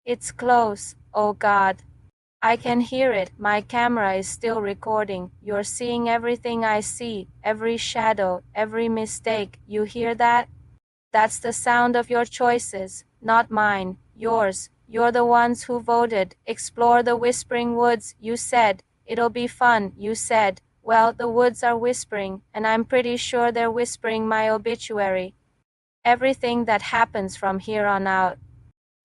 It's close, oh God. I can hear it, my camera is still recording. You're seeing everything I see, every shadow, every mistake. You hear that? That's the sound of your choices, not mine, yours. You're the ones who voted. Explore the whispering woods, you said. It'll be fun, you said. Well, the woods are whispering, and I'm pretty sure they're whispering my obituary. Everything that happens from here on out.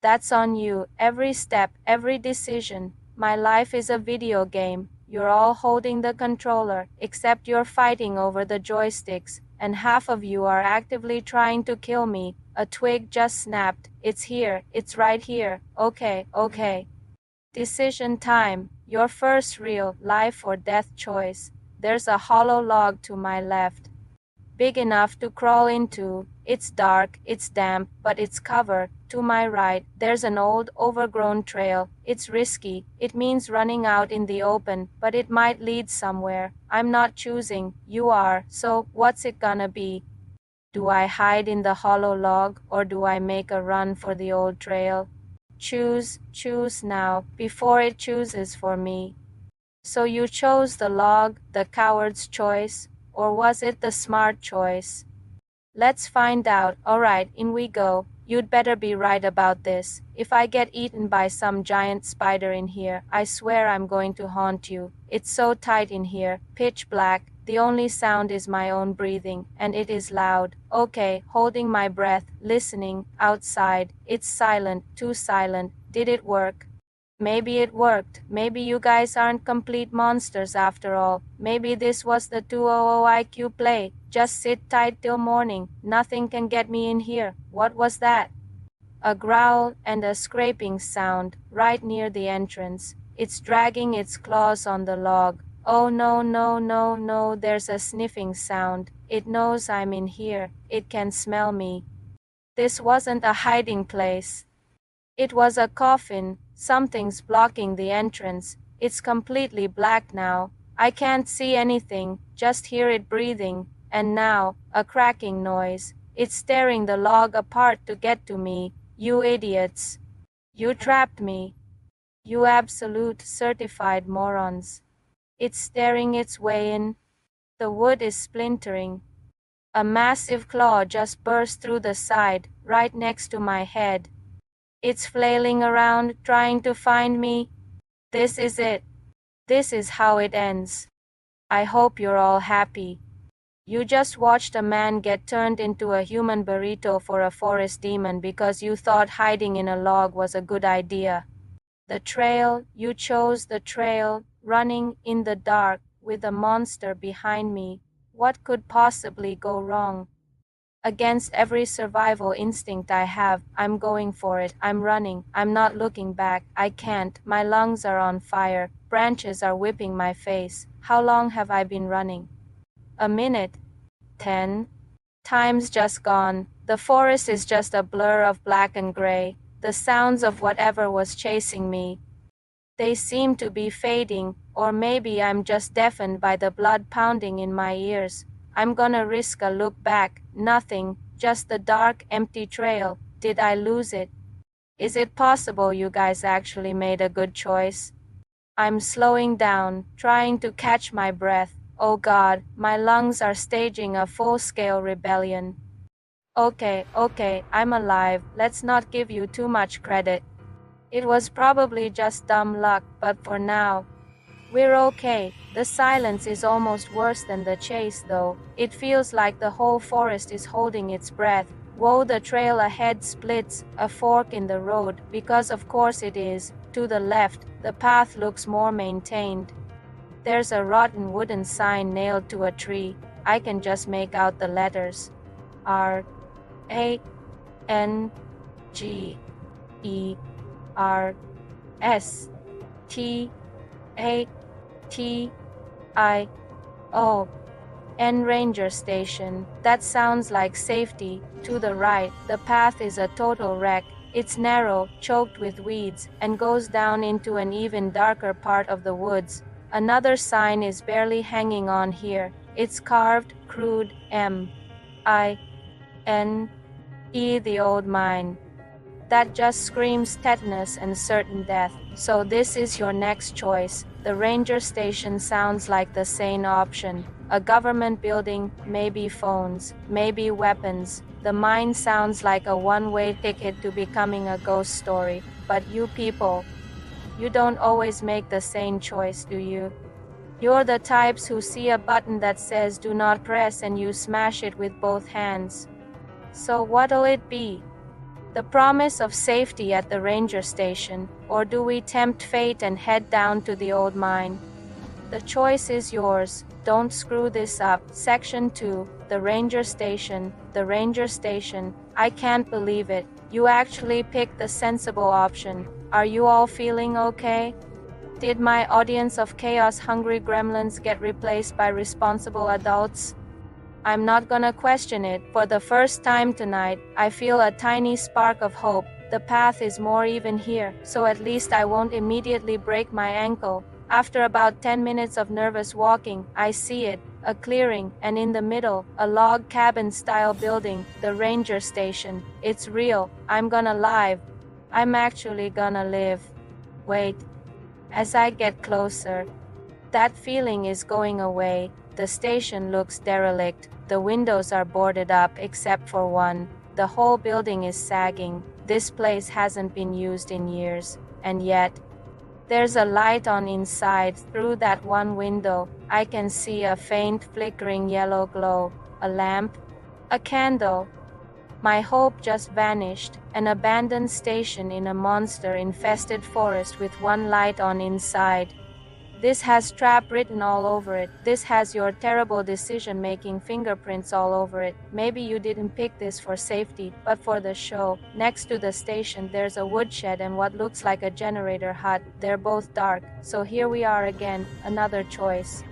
That's on you, every step, every decision. My life is a video game. You're all holding the controller, except you're fighting over the joysticks, and half of you are actively trying to kill me. A twig just snapped. It's here, it's right here. Okay, okay. Decision time. Your first real life or death choice. There's a hollow log to my left, big enough to crawl into. It's dark, it's damp, but it's cover. To my right, there's an old, overgrown trail. It's risky. It means running out in the open, but it might lead somewhere. I'm not choosing. You are. So, what's it gonna be? Do I hide in the hollow log, or do I make a run for the old trail? Choose now, before it chooses for me. So you chose the log, the coward's choice, or was it the smart choice? Let's find out. Alright, in we go. You'd better be right about this. If I get eaten by some giant spider in here, I swear I'm going to haunt you. It's so tight in here, pitch black. The only sound is my own breathing, and it is loud. Okay, holding my breath, listening. Outside, it's silent, too silent. Did it work? Maybe it worked. Maybe you guys aren't complete monsters after all. Maybe this was the 200 IQ play. Just sit tight till morning. Nothing can get me in here. What was that? A growl and a scraping sound, right near the entrance. It's dragging its claws on the log. Oh no, no, no, no, there's a sniffing sound. It knows I'm in here. It can smell me. This wasn't a hiding place. It was a coffin. Something's blocking the entrance. It's completely black now. I can't see anything, just hear it breathing. And now, a cracking noise. It's tearing the log apart to get to me. You idiots. You trapped me. You absolute certified morons. It's staring its way in. The wood is splintering. A massive claw just burst through the side, right next to my head. It's flailing around, trying to find me. This is it. This is how it ends. I hope you're all happy. You just watched a man get turned into a human burrito for a forest demon because you thought hiding in a log was a good idea. The trail, you chose the trail, running in the dark with a monster behind me. What could possibly go wrong? Against every survival instinct I have, I'm going for it. I'm running. I'm not looking back. I can't. My lungs are on fire. Branches are whipping my face. How long have I been running? A minute? 10? Time's just gone. The forest is just a blur of black and gray. The sounds of whatever was chasing me. They seem to be fading, or maybe I'm just deafened by the blood pounding in my ears. I'm gonna risk a look back. Nothing, just the dark, empty trail. Did I lose it? Is it possible you guys actually made a good choice? I'm slowing down, trying to catch my breath. Oh God, my lungs are staging a full-scale rebellion. Okay, I'm alive. Let's not give you too much credit. It was probably just dumb luck, but for now, we're okay. The silence is almost worse than the chase, though. It feels like the whole forest is holding its breath. Whoa, the trail ahead splits, a fork in the road, because of course it is. To the left, the path looks more maintained. There's a rotten wooden sign nailed to a tree. I can just make out the letters. R A N G E R S T A T I O N Ranger Station. That sounds like safety. To the right, the path is a total wreck. It's narrow, choked with weeds, and goes down into an even darker part of the woods. Another sign is barely hanging on here. It's carved, crude, M I N E, the old mine. That just screams tetanus and certain death. So this is your next choice. The ranger station sounds like the sane option. A government building, maybe phones, maybe weapons. The mine sounds like a one-way ticket to becoming a ghost story. But you people, you don't always make the sane choice, do you? You're the types who see a button that says do not press and you smash it with both hands. So what'll it be? The promise of safety at the ranger station, or do we tempt fate and head down to the old mine? The choice is yours. Don't screw this up. Section 2, the ranger station. The ranger station. I can't believe it. You actually picked the sensible option. Are you all feeling okay? Did my audience of chaos-hungry gremlins get replaced by responsible adults? I'm not gonna question it. For the first time tonight, I feel a tiny spark of hope. The path is more even here, so at least I won't immediately break my ankle. After about 10 minutes of nervous walking, I see it, a clearing, and in the middle, a log cabin-style building, the ranger station. It's real. I'm gonna live. I'm actually gonna live. Wait. As I get closer, that feeling is going away. The station looks derelict. The windows are boarded up except for one. The whole building is sagging. This place hasn't been used in years. And yet, there's a light on inside. Through that one window, I can see a faint flickering yellow glow. A lamp? A candle? My hope just vanished. An abandoned station in a monster-infested forest with one light on inside. This has trap written all over it. This has your terrible decision-making fingerprints all over it. Maybe you didn't pick this for safety, but for the show. Next to the station, there's a woodshed and what looks like a generator hut. They're both dark. So here we are again, another choice.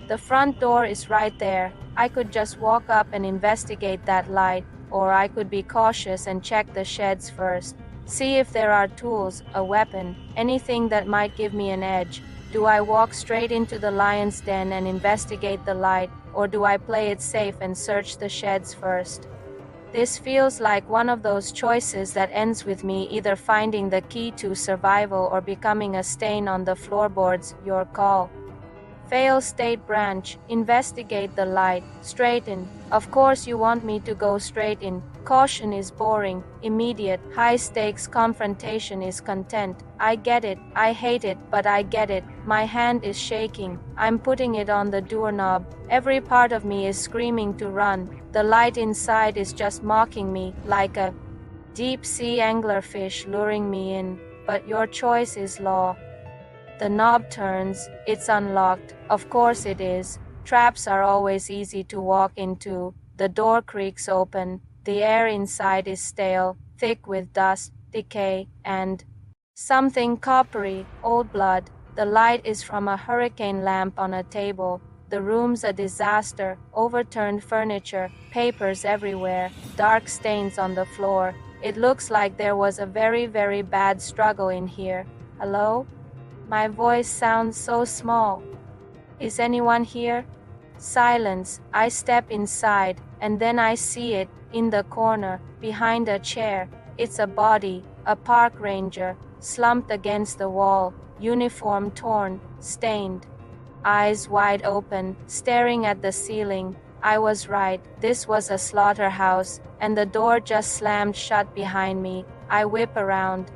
The front door is right there. I could just walk up and investigate that light, or I could be cautious and check the sheds first. See if there are tools, a weapon, anything that might give me an edge. Do I walk straight into the lion's den and investigate the light, or do I play it safe and search the sheds first? This feels like one of those choices that ends with me either finding the key to survival or becoming a stain on the floorboards. Your call. Fail state branch. Investigate the light. Straight in. Of course you want me to go straight in. Caution is boring. Immediate, high-stakes confrontation is content. I get it. I hate it, but I get it. My hand is shaking. I'm putting it on the doorknob. Every part of me is screaming to run. The light inside is just mocking me, like a deep-sea anglerfish luring me in. But your choice is law. The knob turns. It's unlocked. Of course it is. Traps are always easy to walk into. The door creaks open. The air inside is stale, thick with dust, decay, and something coppery, old blood. The light is from a hurricane lamp on a table. The room's a disaster. Overturned furniture, papers everywhere, dark stains on the floor. It looks like there was a very, very bad struggle in here. Hello? My voice sounds so small. Is anyone here? Silence. I step inside, and then I see it, in the corner, behind a chair. It's a body, a park ranger, slumped against the wall, uniform torn, stained. Eyes wide open, staring at the ceiling. I was right. This was a slaughterhouse, and the door just slammed shut behind me. I whip around.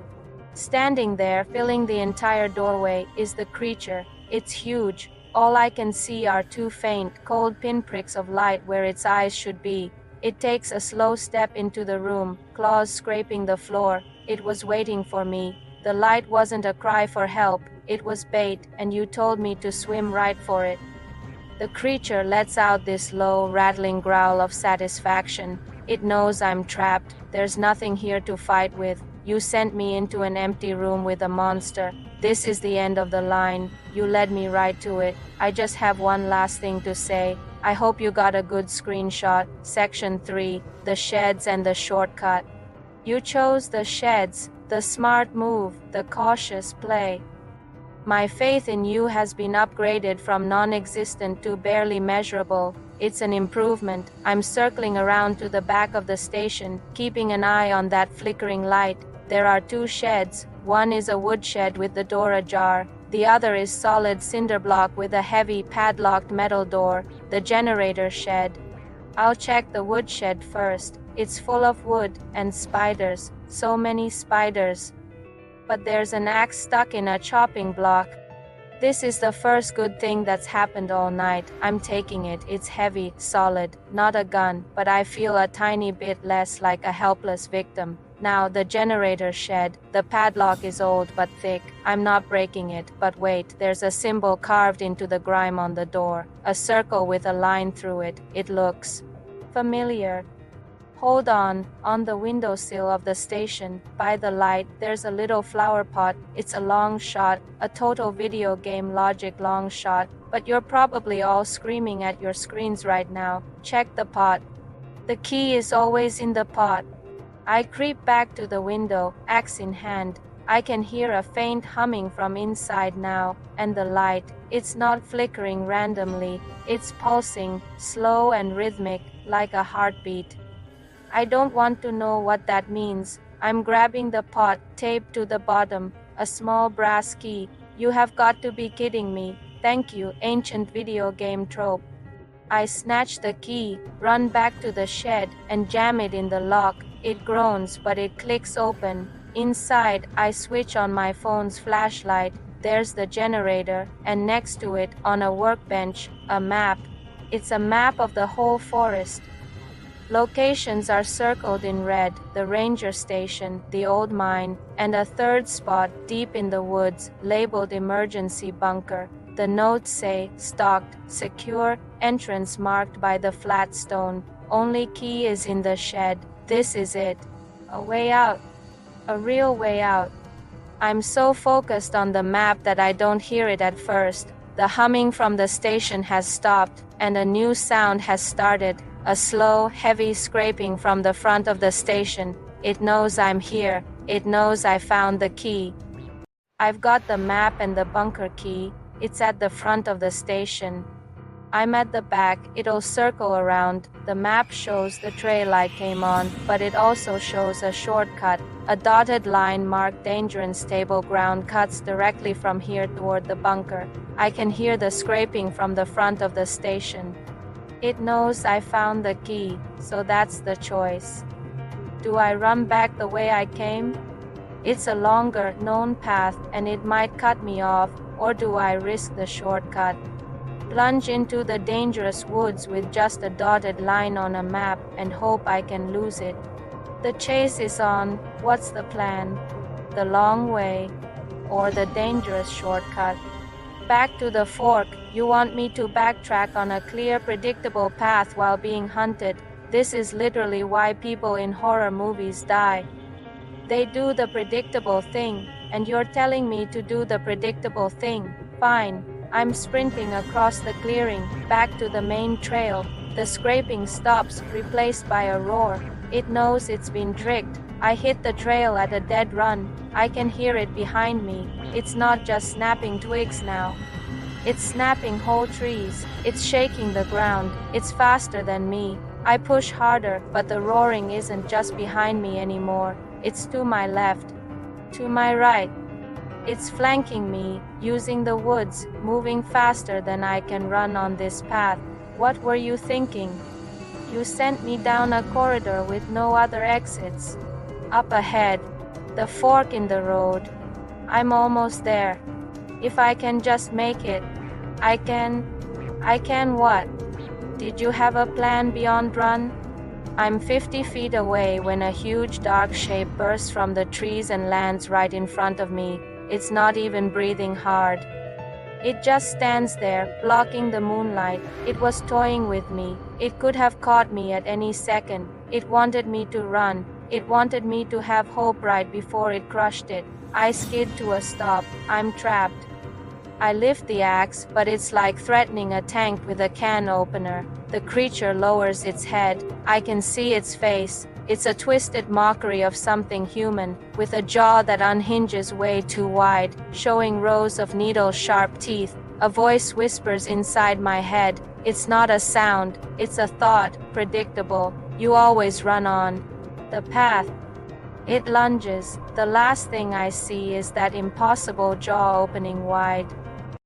Standing there, filling the entire doorway, is the creature. It's huge. All I can see are two faint, cold pinpricks of light where its eyes should be. It takes a slow step into the room, claws scraping the floor. It was waiting for me. The light wasn't a cry for help. It was bait, and you told me to swim right for it. The creature lets out this low, rattling growl of satisfaction. It knows I'm trapped. There's nothing here to fight with. You sent me into an empty room with a monster. This is the end of the line. You led me right to it. I just have one last thing to say. I hope you got a good screenshot. Section 3, the sheds and the shortcut. You chose the sheds, the smart move, the cautious play. My faith in you has been upgraded from non-existent to barely measurable. It's an improvement. I'm circling around to the back of the station, keeping an eye on that flickering light. There are two sheds. One is a woodshed with the door ajar. The other is solid cinder block with a heavy padlocked metal door, the generator shed. I'll check the woodshed first. It's full of wood and spiders, so many spiders. But there's an axe stuck in a chopping block. This is the first good thing that's happened all night. I'm taking it. It's heavy, solid, not a gun, but I feel a tiny bit less like a helpless victim. Now, the generator shed. The padlock is old but thick. I'm not breaking it, but wait, there's a symbol carved into the grime on the door. A circle with a line through it. It looks familiar. Hold on the windowsill of the station, by the light, there's a little flower pot. It's a long shot, a total video game logic long shot, but you're probably all screaming at your screens right now. Check the pot. The key is always in the pot. I creep back to the window, axe in hand. I can hear a faint humming from inside now, and the light, it's not flickering randomly, it's pulsing, slow and rhythmic, like a heartbeat. I don't want to know what that means. I'm grabbing the pot, taped to the bottom, a small brass key. You have got to be kidding me. Thank you, ancient video game trope. I snatch the key, run back to the shed, and jam it in the lock. It groans, but it clicks open. Inside, I switch on my phone's flashlight. There's the generator, and next to it, on a workbench, a map. It's a map of the whole forest. Locations are circled in red, the ranger station, the old mine, and a third spot deep in the woods, labeled emergency bunker. The notes say, stocked, secure, entrance marked by the flat stone. Only key is in the shed. This is it. A way out. A real way out. I'm so focused on the map that I don't hear it at first. The humming from the station has stopped, and a new sound has started. A slow, heavy scraping from the front of the station. It knows I'm here. It knows I found the key. I've got the map and the bunker key. It's at the front of the station. I'm at the back. It'll circle around. The map shows the trail I came on, but it also shows a shortcut. A dotted line marked danger and stable ground cuts directly from here toward the bunker. I can hear the scraping from the front of the station. It knows I found the key, so that's the choice. Do I run back the way I came? It's a longer, known path, and it might cut me off, or do I risk the shortcut? Plunge into the dangerous woods with just a dotted line on a map and hope I can lose it. The chase is on. What's the plan? The long way, or the dangerous shortcut? Back to the fork. You want me to backtrack on a clear, predictable path while being hunted. This is literally why people in horror movies die. They do the predictable thing, and you're telling me to do the predictable thing. Fine. I'm sprinting across the clearing, back to the main trail. The scraping stops, replaced by a roar. It knows it's been tricked. I hit the trail at a dead run. I can hear it behind me. It's not just snapping twigs now. It's snapping whole trees. It's shaking the ground. It's faster than me. I push harder, but the roaring isn't just behind me anymore. It's to my left. To my right. It's flanking me, using the woods, moving faster than I can run on this path. What were you thinking? You sent me down a corridor with no other exits. Up ahead. The fork in the road. I'm almost there. If I can just make it. I can what? Did you have a plan beyond run? I'm 50 feet away when a huge dark shape bursts from the trees and lands right in front of me. It's not even breathing hard. It just stands there, blocking the moonlight. It was toying with me. It could have caught me at any second. It wanted me to run. It wanted me to have hope right before it crushed it. I skid to a stop. I'm trapped. I lift the axe, but it's like threatening a tank with a can opener. The creature lowers its head. I can see its face. It's a twisted mockery of something human, with a jaw that unhinges way too wide, showing rows of needle-sharp teeth. A voice whispers inside my head. It's not a sound, it's a thought, predictable. You always run on. The path. It lunges. The last thing I see is that impossible jaw opening wide.